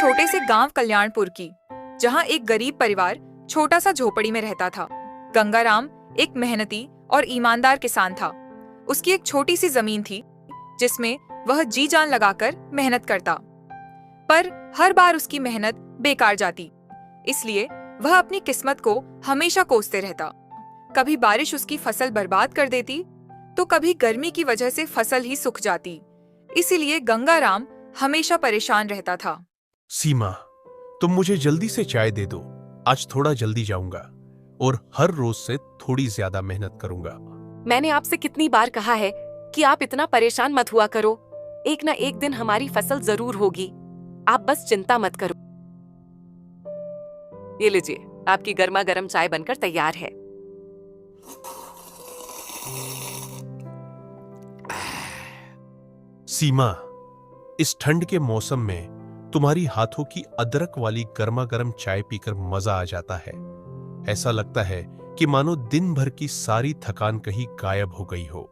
छोटे से गांव कल्याणपुर की, जहां एक गरीब परिवार छोटा सा झोपड़ी में रहता था। गंगाराम एक मेहनती और ईमानदार किसान था। उसकी एक छोटी सी जमीन थी जिसमें वह जी जान लगाकर मेहनत करता, पर हर बार उसकी मेहनत बेकार जाती। इसलिए वह अपनी किस्मत को हमेशा कोसते रहता। कभी बारिश उसकी फसल बर्बाद कर देती, तो कभी गर्मी की वजह से फसल ही सूख जाती। इसीलिए गंगाराम हमेशा परेशान रहता था। सीमा, तुम मुझे जल्दी से चाय दे दो। आज थोड़ा जल्दी जाऊंगा और हर रोज से थोड़ी ज्यादा मेहनत करूंगा। मैंने आपसे कितनी बार कहा है कि आप इतना परेशान मत हुआ करो। एक ना एक दिन हमारी फसल जरूर होगी। आप बस चिंता मत करो। ये लीजिए, आपकी गर्मा गर्म चाय बनकर तैयार है। सीमा, इस ठंड के मौसम में तुम्हारी हाथों की अदरक वाली गर्मा गर्म चाय पीकर मजा आ जाता है। ऐसा लगता है कि मानो दिन भर की सारी थकान कहीं गायब हो गई हो।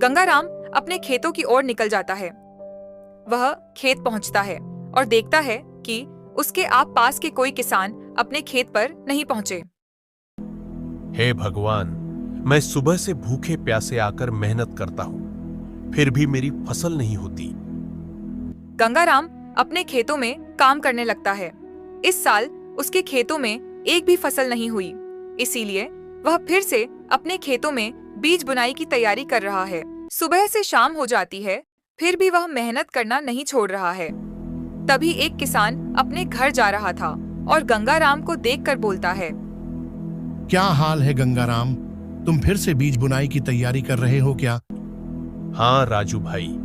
गंगाराम अपने खेतों की ओर निकल जाता है। वह खेत पहुंचता है और देखता है कि उसके आप पास के कोई किसान अपने खेत पर नहीं पहुंचे। हे भगवान, मैं सुबह से भूखे प्यासे आकर मेहनत करता हूं, फिर भी मेरी फसल नहीं होती। गंगाराम अपने खेतों में काम करने लगता है। इस साल उसके खेतों में एक भी फसल नहीं हुई। इसीलिए वह फिर से अपने खेतों में बीज बुनाई की तैयारी कर रहा है। सुबह से शाम हो जाती है, फिर भी वह मेहनत करना नहीं छोड़ रहा है। तभी एक किसान अपने घर जा रहा था और गंगाराम को देखकर बोलता है, क्या हाल है गंगाराम? तुम फिर से बीज बुनाई की तैयारी कर रहे हो क्या? हाँ राजू भाई,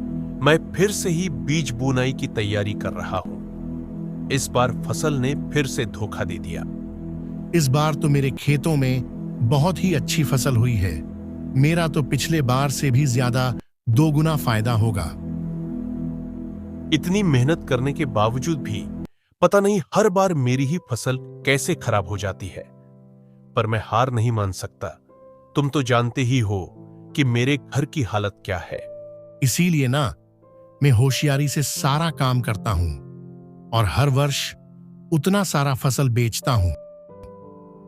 मैं फिर से ही बीज बुनाई की तैयारी कर रहा हूं। इस बार फसल ने फिर से धोखा दे दिया। इस बार तो मेरे खेतों में बहुत ही अच्छी फसल हुई है। मेरा तो पिछले बार से भी ज्यादा 2 गुना फायदा होगा। इतनी मेहनत करने के बावजूद भी पता नहीं हर बार मेरी ही फसल कैसे खराब हो जाती है। पर मैं हार नहीं मान सकता। तुम तो जानते ही हो कि मेरे घर की हालत क्या है। इसीलिए ना, मैं होशियारी से सारा काम करता हूं और हर वर्ष उतना सारा फसल बेचता हूं।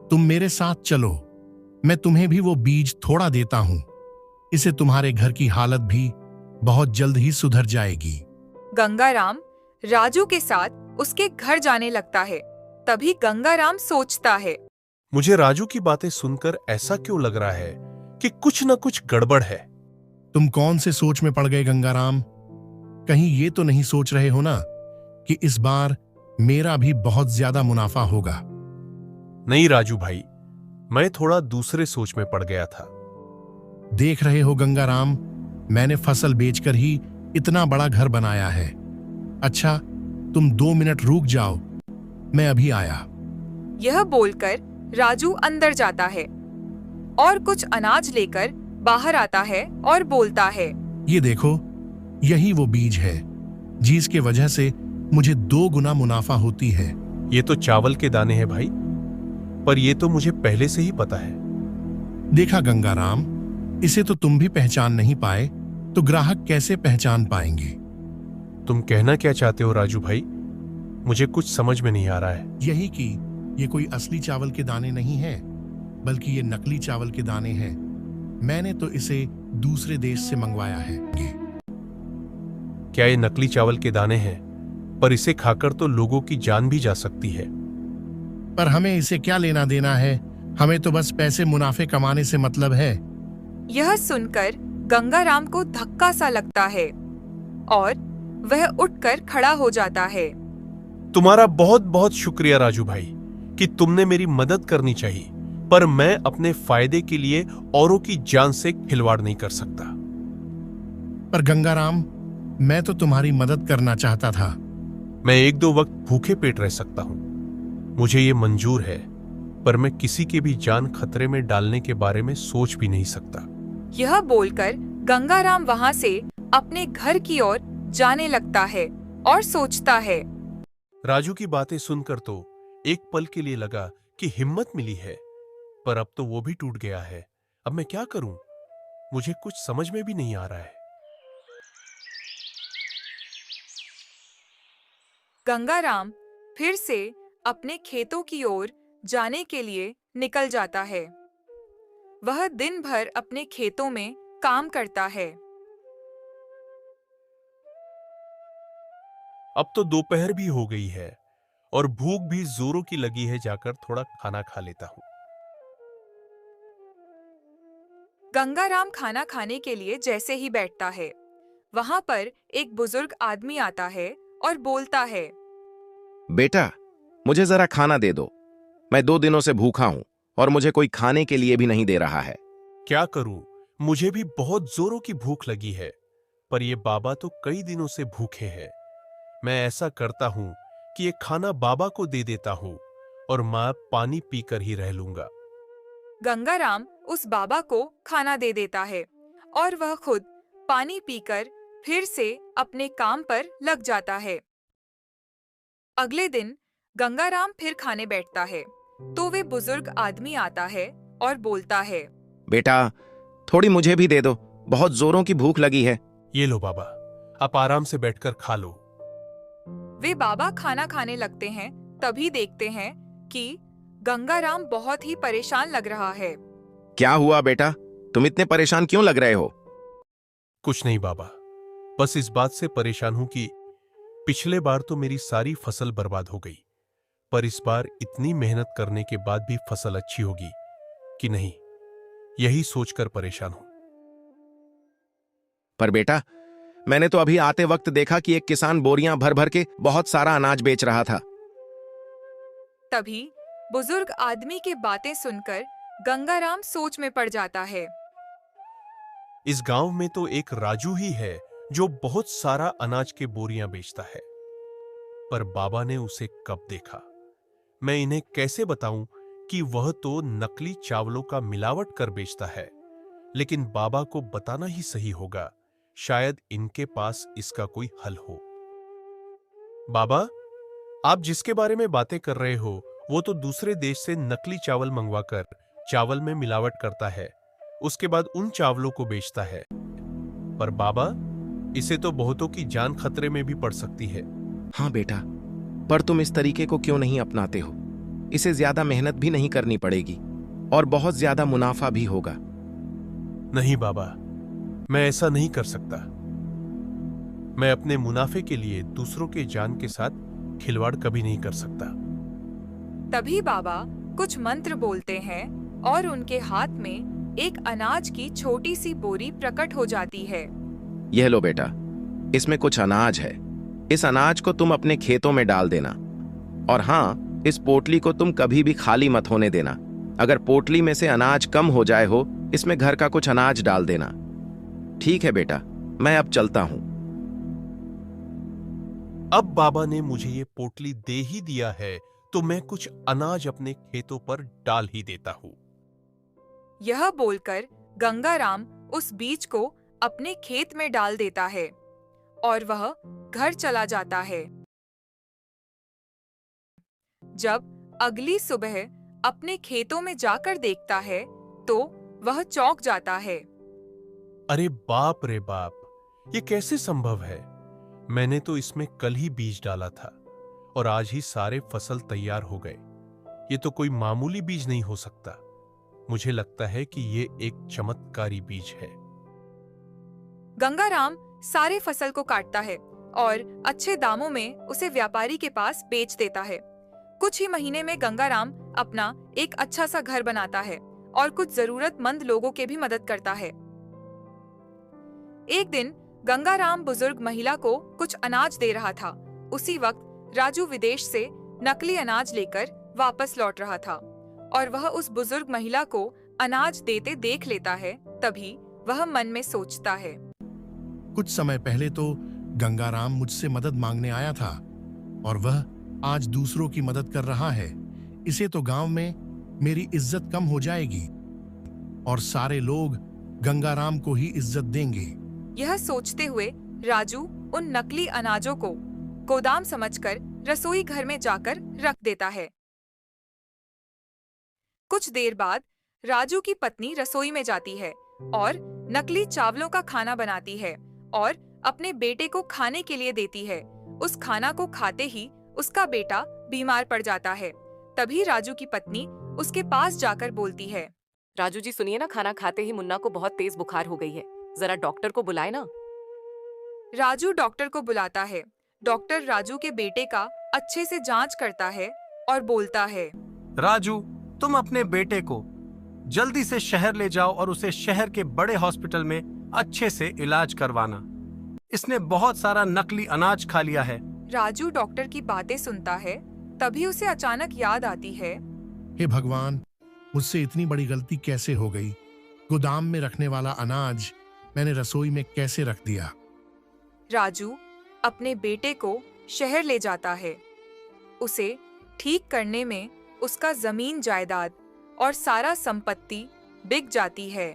तुम मेरे साथ चलो, मैं तुम्हें भी वो बीज थोड़ा देता हूं। इससे तुम्हारे घर की हालत भी बहुत जल्द ही सुधर जाएगी। गंगाराम राजू के साथ उसके घर जाने लगता है। तभी गंगाराम सोचता है, मुझे राजू की बातें सुनकर ऐसा क्यों लग रहा है कि कुछ न कुछ गड़बड़ है। तुम कौन से सोच में पड़ गए गंगाराम? कहीं ये तो नहीं सोच रहे हो ना कि इस बार मेरा भी बहुत ज्यादा मुनाफा होगा? नहीं राजू भाई, मैं थोड़ा दूसरे सोच में पड़ गया था। देख रहे हो गंगाराम, मैंने फसल बेचकर ही इतना बड़ा घर बनाया है। अच्छा, तुम 2 मिनट रुक जाओ, मैं अभी आया। यह बोलकर राजू अंदर जाता है और कुछ अनाज लेकर बाहर आता है और बोलता है, ये देखो, यही वो बीज है जिसके वजह से मुझे 2 गुना मुनाफा होती है। ये तो चावल के दाने हैं भाई, पर ये तो मुझे पहले से ही पता है। देखा गंगाराम, इसे तो तुम भी पहचान नहीं पाए, तो ग्राहक कैसे पहचान पाएंगे? तुम कहना क्या चाहते हो राजू भाई? मुझे कुछ समझ में नहीं आ रहा है। यही कि ये कोई असली चावल के दाने नहीं है, बल्कि ये नकली चावल के दाने हैं। मैंने तो इसे दूसरे देश से मंगवाया है। क्या ये नकली चावल के दाने हैं? पर इसे खाकर तो लोगों की जान भी जा सकती है। पर हमें इसे क्या लेना देना है? हमें तो बस पैसे मुनाफे कमाने से मतलब है। यह सुनकर गंगाराम को धक्का सा लगता है और वह उठकर खड़ा हो जाता है। तुम्हारा बहुत बहुत शुक्रिया राजू भाई कि तुमने मेरी मदद करनी चाहिए, पर मैं अपने फायदे के लिए औरों की जान से खिलवाड़ नहीं कर सकता। पर गंगाराम, मैं तो तुम्हारी मदद करना चाहता था। मैं 1-2 वक्त भूखे पेट रह सकता हूं, मुझे ये मंजूर है, पर मैं किसी की भी जान खतरे में डालने के बारे में सोच भी नहीं सकता। यह बोलकर गंगाराम वहां से अपने घर की ओर जाने लगता है और सोचता है, राजू की बातें सुनकर तो एक पल के लिए लगा कि हिम्मत मिली है, पर अब तो वो भी टूट गया है। अब मैं क्या करूं? मुझे कुछ समझ में भी नहीं आ रहा है। गंगाराम फिर से अपने खेतों की ओर जाने के लिए निकल जाता है। वह दिन भर अपने खेतों में काम करता है। अब तो दोपहर भी हो गई है और भूख भी जोरों की लगी है, जाकर थोड़ा खाना खा लेता हूं। गंगाराम खाना खाने के लिए जैसे ही बैठता है, वहां पर एक बुजुर्ग आदमी आता है और बोलता है, बेटा, मुझे जरा खाना दे दो। मैं 2 दिनों से भूखा हूं और मुझे कोई खाने के लिए भी नहीं दे रहा है। क्या करूं, मुझे भी बहुत जोरों की भूख लगी है, पर ये बाबा तो कई दिनों से भूखे हैं। मैं ऐसा करता हूं कि ये खाना बाबा को दे देता हूं और मैं पानी पीकर ही रह लूंगा। गंगाराम उस बाबा को खाना दे देता है और वह खुद पानी पीकर फिर से अपने काम पर लग जाता है। अगले दिन गंगाराम फिर खाने बैठता है तो वे बुजुर्ग आदमी आता है और बोलता है, बेटा, थोड़ी मुझे भी दे दो, बहुत जोरों की भूख लगी है। ये लो बाबा, आप आराम से बैठकर खा लो। वे बाबा खाना खाने लगते हैं, तभी देखते हैं कि गंगाराम बहुत ही परेशान लग रहा है। क्या हुआ बेटा, तुम इतने परेशान क्यों लग रहे हो? कुछ नहीं बाबा, बस इस बात से परेशान हूं कि पिछले बार तो मेरी सारी फसल बर्बाद हो गई, पर इस बार इतनी मेहनत करने के बाद भी फसल अच्छी होगी कि नहीं, यही सोचकर परेशान हूं। पर बेटा, मैंने तो अभी आते वक्त देखा कि एक किसान बोरियां भर भर के बहुत सारा अनाज बेच रहा था। तभी बुजुर्ग आदमी की बातें सुनकर गंगाराम सोच में पड़ जाता है। इस गांव में तो एक राजू ही है जो बहुत सारा अनाज के बोरियां बेचता है, पर बाबा ने उसे कब देखा? मैं इन्हें कैसे बताऊं कि वह तो नकली चावलों का मिलावट कर बेचता है, लेकिन बाबा को बताना ही सही होगा। शायद इनके पास इसका कोई हल हो। बाबा, आप जिसके बारे में बातें कर रहे हो वो तो दूसरे देश से नकली चावल मंगवाकर चावल में मिलावट करता है, उसके बाद उन चावलों को बेचता है। पर बाबा, इसे तो बहुतों की जान खतरे में भी पड़ सकती है। हाँ बेटा, पर तुम इस तरीके को क्यों नहीं अपनाते हो? इसे ज्यादा मेहनत भी नहीं करनी पड़ेगी और बहुत ज्यादा मुनाफा भी होगा। नहीं बाबा, मैं ऐसा नहीं कर सकता। मैं अपने मुनाफे के लिए दूसरों के जान के साथ खिलवाड़ कभी नहीं कर सकता। तभी बाबा कुछ मंत्र बोलते हैं और उनके हाथ में एक अनाज की छोटी सी बोरी प्रकट हो जाती है। यह लो बेटा, इसमें कुछ अनाज है। इस अनाज को तुम अपने खेतों में डाल देना। और हाँ, इस पोटली को तुम कभी भी खाली मत होने देना। अगर पोटली में से अनाज कम हो जाए हो, इसमें घर का कुछ अनाज डाल देना। ठीक है बेटा, मैं अब चलता हूं। अब बाबा ने मुझे ये पोटली दे ही दिया है तो मैं कुछ अनाज अपने खेतों पर डाल ही देता हूं। यह बोलकर गंगाराम उस बीज को अपने खेत में डाल देता है और वह घर चला जाता है। जब अगली सुबह अपने खेतों में जाकर देखता है तो वह चौंक जाता है। अरे बाप रे बाप, ये कैसे संभव है? मैंने तो इसमें कल ही बीज डाला था और आज ही सारे फसल तैयार हो गए। ये तो कोई मामूली बीज नहीं हो सकता। मुझे लगता है कि ये एक चमत्कारी बीज है। गंगाराम सारे फसल को काटता है और अच्छे दामों में उसे व्यापारी के पास बेच देता है। कुछ ही महीने में गंगाराम अपना एक अच्छा सा घर बनाता है और कुछ जरूरतमंद लोगों की भी मदद करता है। एक दिन गंगाराम बुजुर्ग महिला को कुछ अनाज दे रहा था। उसी वक्त राजू विदेश से नकली अनाज लेकर वापस लौट रहा था और वह उस बुजुर्ग महिला को अनाज देते देख लेता है। तभी वह मन में सोचता है, कुछ समय पहले तो गंगाराम मुझसे मदद मांगने आया था और वह आज दूसरों की मदद कर रहा है। इसे तो गांव में मेरी इज्जत कम हो जाएगी और सारे लोग गंगाराम को ही इज्जत देंगे। यह सोचते हुए राजू उन नकली अनाजों को गोदाम समझकर रसोई घर में जाकर रख देता है। कुछ देर बाद राजू की पत्नी रसोई में जाती है और नकली चावलों का खाना बनाती है और अपने बेटे को खाने के लिए देती है। उस खाना को खाते ही उसका बेटा बीमार पड़ जाता है। तभी राजू की पत्नी उसके पास जाकर बोलती है, राजू जी सुनिए ना, खाना खाते ही मुन्ना को बहुत तेज बुखार हो गई है, जरा डॉक्टर को बुलाए ना। राजू डॉक्टर को बुलाता है। डॉक्टर राजू के बेटे का अच्छे से जांच करता है और बोलता है, राजू, तुम अपने बेटे को जल्दी से शहर ले जाओ और उसे शहर के बड़े हॉस्पिटल में अच्छे से इलाज करवाना। इसने बहुत सारा नकली अनाज खा लिया है। राजू डॉक्टर की बातें सुनता है। तभी उसे अचानक याद आती है, हे भगवान, मुझसे इतनी बड़ी गलती कैसे हो गई? गोदाम में रखने वाला अनाज मैंने रसोई में कैसे रख दिया? राजू अपने बेटे को शहर ले जाता है। उसे ठीक करने में उसका जमीन जायदाद और सारा संपत्ति बिक जाती है।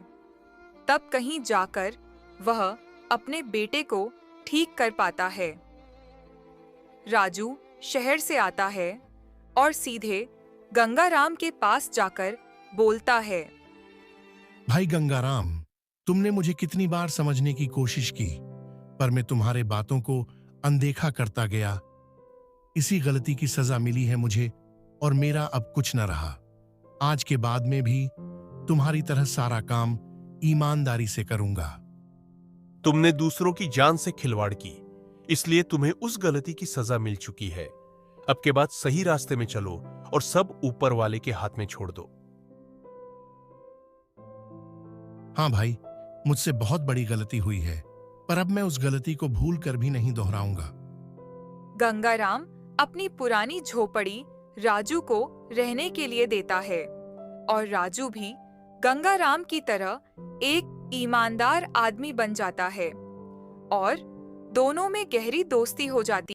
तब कहीं जाकर वह अपने बेटे को ठीक कर पाता है। राजू शहर से आता है और सीधे गंगाराम के पास जाकर बोलता है, भाई गंगाराम, तुमने मुझे कितनी बार समझने की कोशिश की, पर मैं तुम्हारे बातों को अनदेखा करता गया। इसी गलती की सजा मिली है मुझे और मेरा अब कुछ न रहा। आज के बाद में भी तुम्हारी तरह सारा काम ईमानदारी से करूंगा। तुमने दूसरों की जान से खिलवाड़ की, इसलिए तुम्हें उस गलती की सजा मिल चुकी है। अब के बाद सही रास्ते में चलो और सब ऊपर वाले के हाथ में छोड़ दो। हाँ भाई, मुझसे बहुत बड़ी गलती हुई है, पर अब मैं उस गलती को भूल कर भी नहीं दोहराऊंगा। गंगाराम अपनी पुरानी झोपड़ी राजू को रहने के लिए देता है और राजू भी गंगाराम की तरह एक ईमानदार आदमी बन जाता है और दोनों में गहरी दोस्ती हो जाती